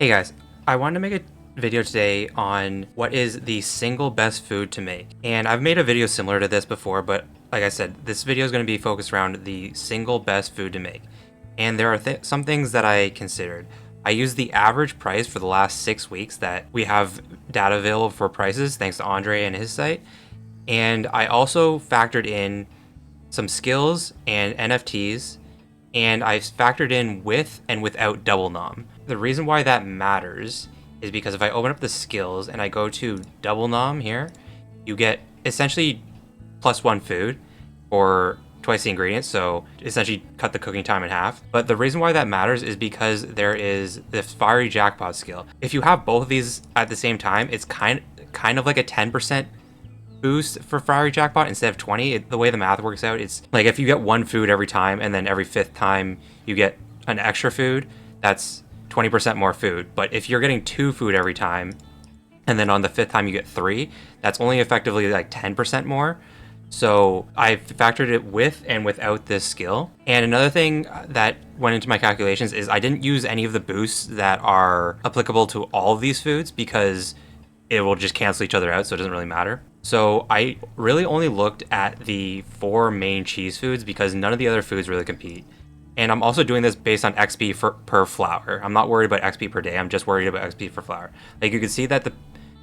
Hey guys, I wanted to make a video today on what is the single best food to make. And I've made a video similar to this before, but like I said, this video is going to be focused around the single best food to make. And there are some things that I considered. I used the average price for the last 6 weeks that we have data available for prices, thanks to Andre and his site. And I also factored in some skills and NFTs, and I've factored in with and without double nom. The reason why that matters is because if I open up the skills and I go to double nom here, you get essentially +1 food or twice the ingredients, so essentially cut the cooking time in half. But the reason why that matters is because there is the fiery jackpot skill. If you have both of these at the same time, it's kind of like a 10% boost for fiery jackpot instead of 20. The way the math works out, it's like if you get one food every time and then every fifth time you get an extra food, that's 20% more food. But if you're getting 2 food every time and then on the fifth time you get 3, that's only effectively like 10% more. So I've factored it with and without this skill. And another thing that went into my calculations is I didn't use any of the boosts that are applicable to all of these foods because it will just cancel each other out, so it doesn't really matter. So I really only looked at the 4 main cheese foods because none of the other foods really compete. And I'm also doing this based on XP per flour. I'm not worried about XP per day, I'm just worried about XP per flour. Like you can see that the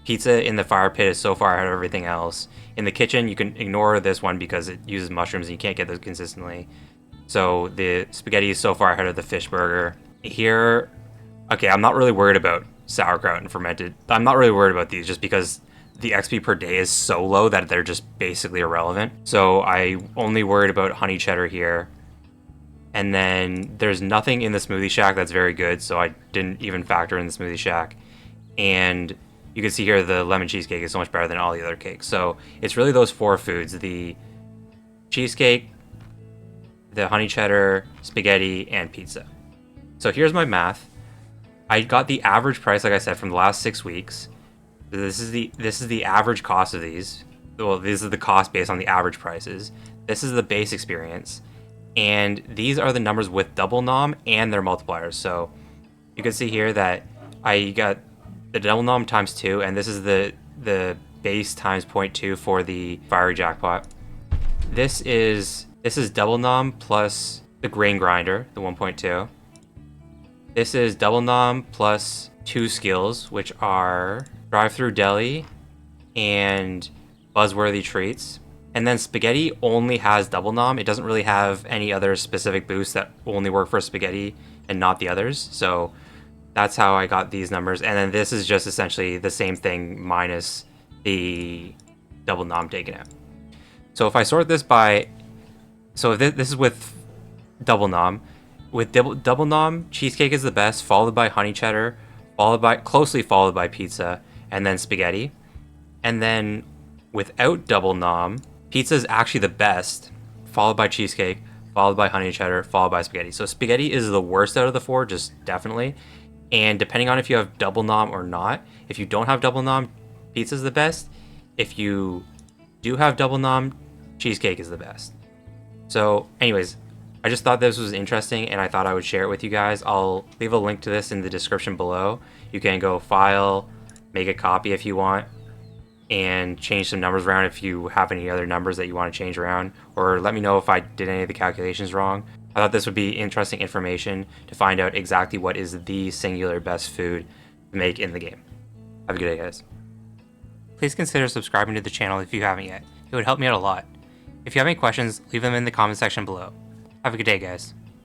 pizza in the fire pit is so far ahead of everything else. In the kitchen, you can ignore this one because it uses mushrooms and you can't get those consistently. So the spaghetti is so far ahead of the fish burger. Here, okay, I'm not really worried about sauerkraut and fermented. I'm not really worried about these just because the XP per day is so low that they're just basically irrelevant. So I only worried about honey cheddar here. And then there's nothing in the Smoothie Shack that's very good, so I didn't even factor in the Smoothie Shack. And you can see here the lemon cheesecake is so much better than all the other cakes. So it's really those 4 foods: the cheesecake, the honey cheddar, spaghetti, and pizza. So here's my math. I got the average price, like I said, from the last 6 weeks. This is the average cost of these. Well, this is the cost based on the average prices. This is the base experience, and these are the numbers with double nom and their multipliers. So you can see here that I got the double nom times 2, and this is the base times 0.2 for the fiery jackpot. This is double nom plus the grain grinder, the 1.2. This is double nom plus 2 skills, which are drive-through deli and buzzworthy treats. And then spaghetti only has double nom. It doesn't really have any other specific boosts that only work for spaghetti and not the others. So that's how I got these numbers. And then this is just essentially the same thing minus the double nom taken out. So if I sort this by, so this is with double nom. With double nom, cheesecake is the best, followed by honey cheddar, closely followed by pizza, and then spaghetti. And then without double nom, pizza is actually the best, followed by cheesecake, followed by honey cheddar, followed by spaghetti. So spaghetti is the worst out of the 4, just definitely. And depending on if you have double nom or not, if you don't have double nom, pizza is the best. If you do have double nom, cheesecake is the best. So anyways, I just thought this was interesting and I thought I would share it with you guys. I'll leave a link to this in the description below. You can go file, make a copy if you want, and change some numbers around if you have any other numbers that you want to change around, or let me know if I did any of the calculations wrong. I thought this would be interesting information to find out exactly what is the singular best food to make in the game. Have a good day, guys. Please consider subscribing to the channel if you haven't yet. It would help me out a lot. If you have any questions, leave them in the comment section below. Have a good day, guys.